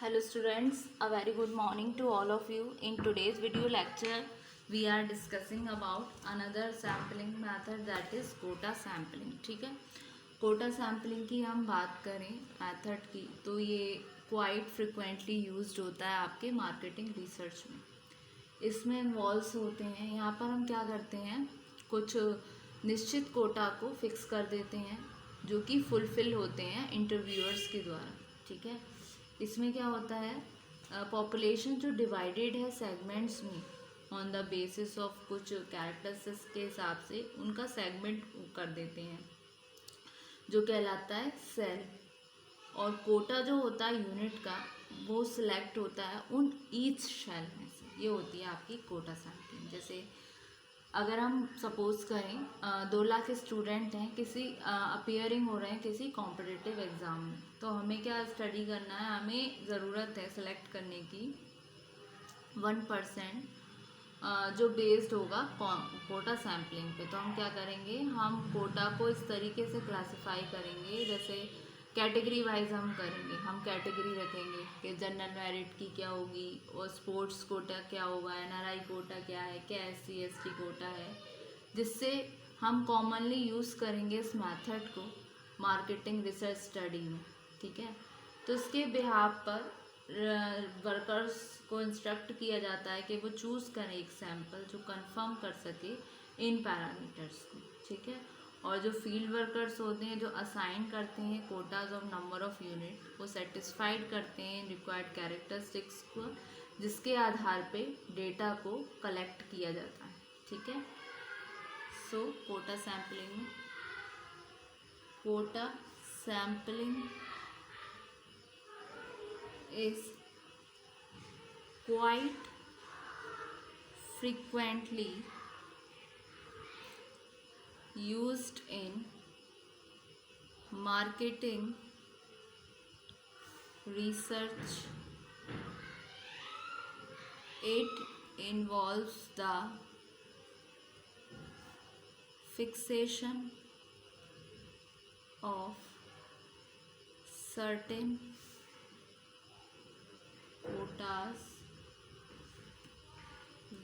Hello students, a very good morning to all of you. In today's video lecture, we are discussing about another sampling method that is quota sampling. ठीक है, quota sampling की हम बात करें method की तो ये quite frequently used होता है आपके मार्केटिंग रिसर्च में. इसमें इन्वॉल्व होते हैं. यहाँ पर हम क्या करते हैं, कुछ निश्चित कोटा को फिक्स कर देते हैं जो कि फुलफिल होते हैं इंटरव्यूअर्स के द्वारा. ठीक है, इसमें क्या होता है, पॉपुलेशन जो डिवाइडेड है सेगमेंट्स में ऑन द बेसिस ऑफ कुछ कैरेक्टरिस्टिक्स के हिसाब से उनका सेगमेंट कर देते हैं जो कहलाता है सेल. और कोटा जो होता है यूनिट का वो सिलेक्ट होता है उन ईच सेल में से. ये होती है आपकी कोटा सैम्पलिंग. जैसे अगर हम सपोज करें 2 लाख स्टूडेंट हैं, किसी अपीयरिंग हो रहे हैं किसी कॉम्पिटिटिव एग्ज़ाम में, तो हमें क्या स्टडी करना है, हमें ज़रूरत है सेलेक्ट करने की 1% जो बेस्ड होगा कोटा सैम्पलिंग पे. तो हम क्या करेंगे, हम कोटा को इस तरीके से क्लासिफाई करेंगे, जैसे कैटेगरी वाइज हम करेंगे. हम कैटेगरी रखेंगे कि जनरल मेरिट की क्या होगी, और स्पोर्ट्स कोटा क्या होगा, एनआरआई कोटा क्या है, क्या एससी एसटी कोटा है, जिससे हम कॉमनली यूज़ करेंगे इस मेथड को मार्केटिंग रिसर्च स्टडी में. ठीक है, तो इसके बिहाफ पर वर्कर्स को इंस्ट्रक्ट किया जाता है कि वो चूज़ करें एक सैम्पल जो कंफर्म कर सके इन पैरामीटर्स को. ठीक है, और जो फील्ड वर्कर्स होते हैं जो असाइन करते हैं Kota's of number of unit, वो सेटिस्फाइड करते हैं रिक्वायर्ड कैरेक्टरिस्टिक्स को, जिसके आधार पे डेटा को कलेक्ट किया जाता है. ठीक है, so quota sampling is quite frequently used in marketing research. It involves the fixation of certain quotas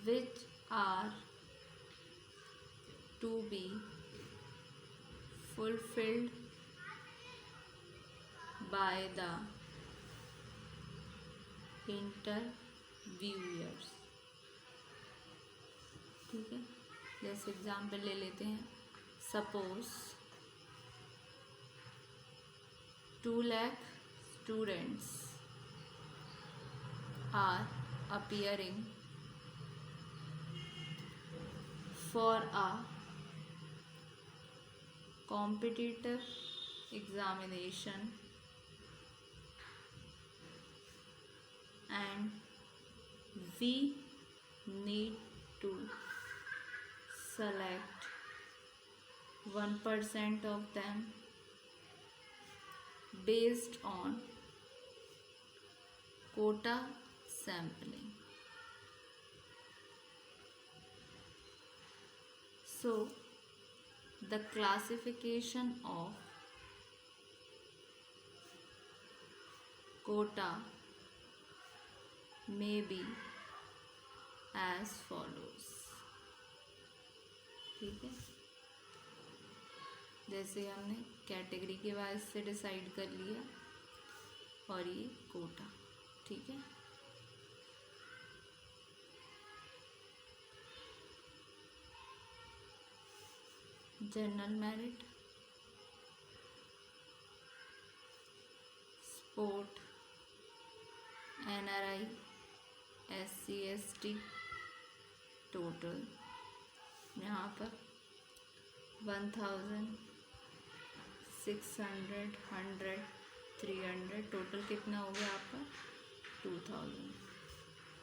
which are to be fulfilled by the interviewers. ठीक है, जैसे एग्जाम्पल ले लेते हैं. Suppose 2 lakh students are appearing for a competitive examination and we need to select 1% of them based on quota sampling. So the classification of quota may be as follows. ठीक है, जैसे हमने कैटेगरी के वाइज से decide कर लिया और ये कोटा. ठीक है, general merit, sport, NRI, SC ST, total यहाँ पर 1000, 600, 100, 300, टोटल कितना हो गया आपका 2000.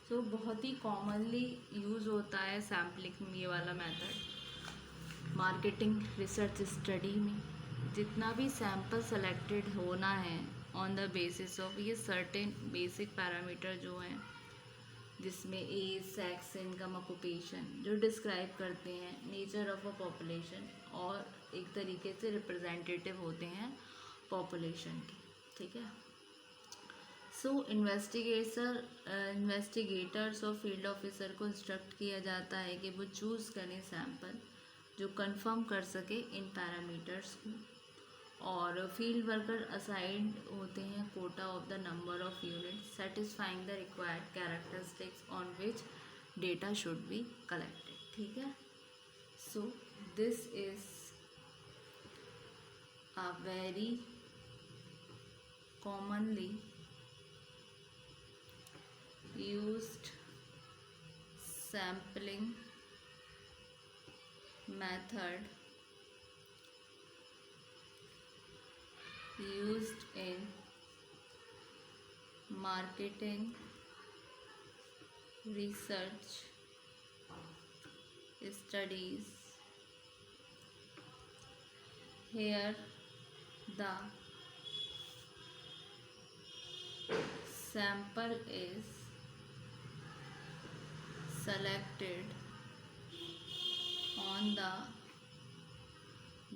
तो बहुत ही कॉमनली यूज़ होता है सैम्पलिंग ये वाला मेथड मार्केटिंग रिसर्च स्टडी में. जितना भी सैम्पल सेलेक्टेड होना है ऑन द बेसिस ऑफ ये सर्टेन बेसिक पैरामीटर जो हैं, जिसमें एज, सेक्स, इनकम, ऑक्यूपेशन जो डिस्क्राइब करते हैं नेचर ऑफ अ पॉपुलेशन और एक तरीके से रिप्रेजेंटेटिव होते हैं पॉपुलेशन के. ठीक है, सो सो इन्वेस्टिगेटर्स और फील्ड ऑफिसर को इंस्ट्रक्ट किया जाता है कि वो चूज़ करें सैंपल जो कंफर्म कर सके इन पैरामीटर्स को, और फील्ड वर्कर असाइंड होते हैं Kota of the number of units satisfying the required characteristics on which data should be collected. ठीक है, so this is a very commonly used sampling method used in marketing research studies. Here the sample is selected on the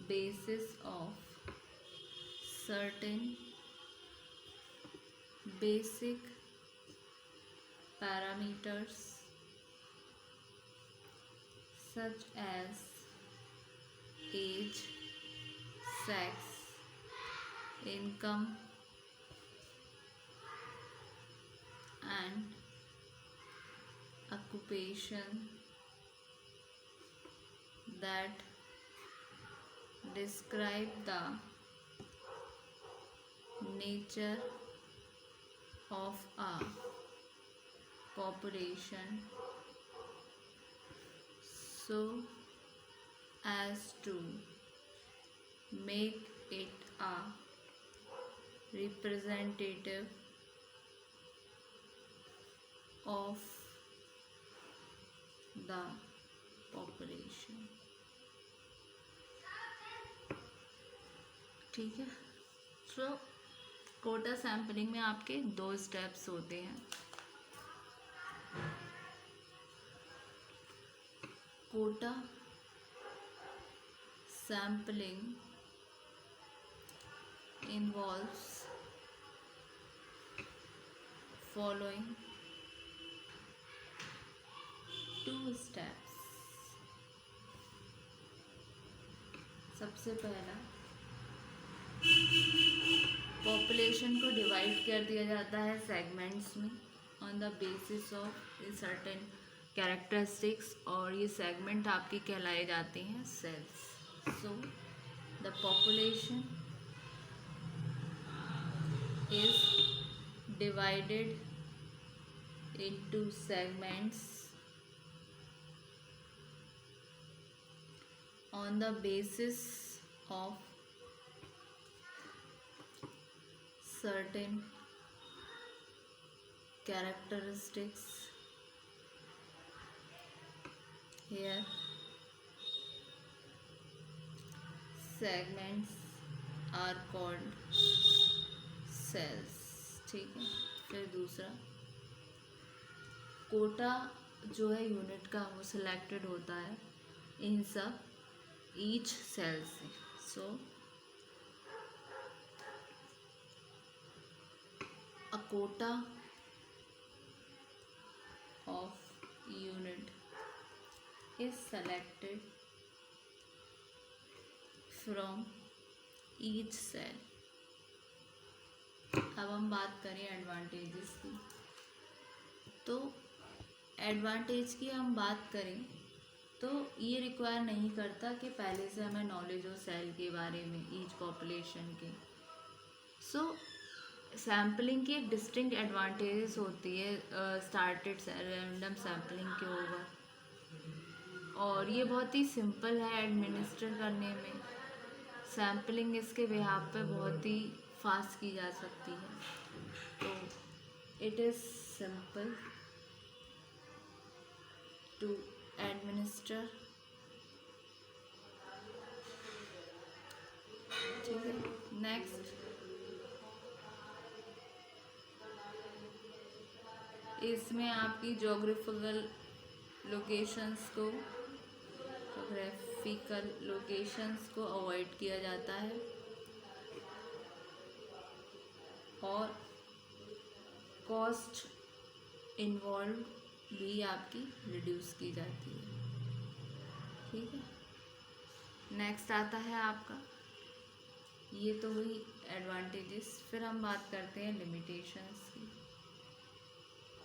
basis of certain basic parameters such as age, sex, income, and occupation that describe the nature of a population so as to make it a representative of the population। ठीक है, so quota sampling में आपके 2 steps होते हैं। Quota sampling involves following 2 steps। सबसे पहला, population को divide कर दिया जाता है सेगमेंट्स में on the basis of certain characteristics, और ये सेगमेंट आपके कहलाए जाते हैं cells. So the population is divided into segments on the basis of certain characteristics। Here segments are called cells. ठीक है, फिर दूसरा, कोटा जो है यूनिट का वो सिलेक्टेड होता है इन सब ईच सेल से। So a quota of unit is selected from each cell. अब हम बात करें एडवांटेजेस की, तो एडवांटेज की हम बात करें तो ये रिक्वायर नहीं करता कि पहले से हमें नॉलेज हो सेल के बारे में, ईच पॉपुलेशन के। सो सैम्पलिंग की एक डिस्टिंक्ट एडवांटेजेस होती है स्टार्टेड रैंडम सैम्पलिंग के ओवर, और ये बहुत ही सिंपल है एडमिनिस्टर करने में। सैम्पलिंग इसके बिहाफ पे बहुत ही फास्ट की जा सकती है, तो it is simple to administer. ठीक है, नेक्स्ट, इसमें आपकी जोग्राफिकल लोकेशंस को अवॉइड किया जाता है, और कॉस्ट इन्वॉल्व भी आपकी रिड्यूस की जाती है। ठीक है, नेक्स्ट आता है आपका, ये तो हुई एडवांटेजेस। फिर हम बात करते हैं लिमिटेशंस की।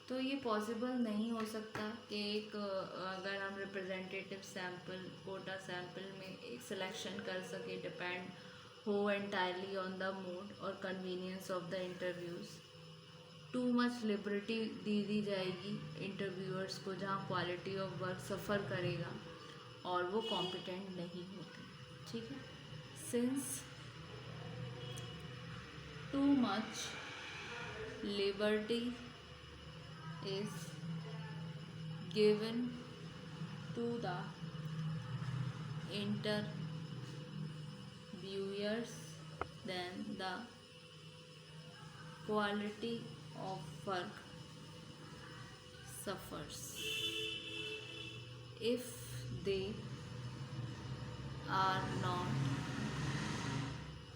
तो ये पॉसिबल नहीं हो सकता कि एक अगर हम रिप्रेजेंटेटिव सैम्पल कोटा सैम्पल में एक सिलेक्शन कर सके, डिपेंड हो एंटायरली ऑन द मूड और convenience of the interviews. Too much liberty दे दी जाएगी इंटरव्यूअर्स को, जहाँ क्वालिटी ऑफ वर्क सफ़र करेगा और वो कॉम्पिटेंट नहीं होते। ठीक है, since to much liberty is given to the interviewers, then the quality of work suffers. If they are not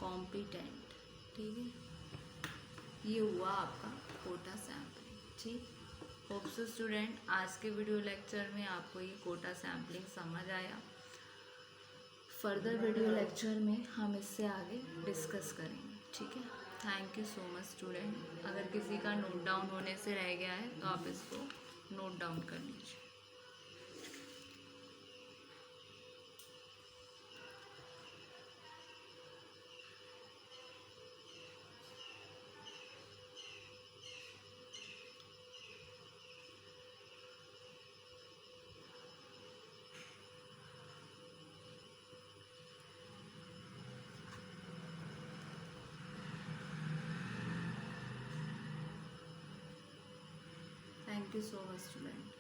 competent। ठीक है, ये हुआ आपका कोटा सैम्पलिंग। ठीक, होप सो स्टूडेंट आज के वीडियो लेक्चर में आपको ये कोटा सैम्पलिंग समझ आया। फर्दर वीडियो लेक्चर में हम इससे आगे डिस्कस करेंगे। ठीक है, thank you so much student. अगर किसी का नोट डाउन होने से रह गया है तो आप इसको नोट डाउन कर लीजिए। Thank you so much, student.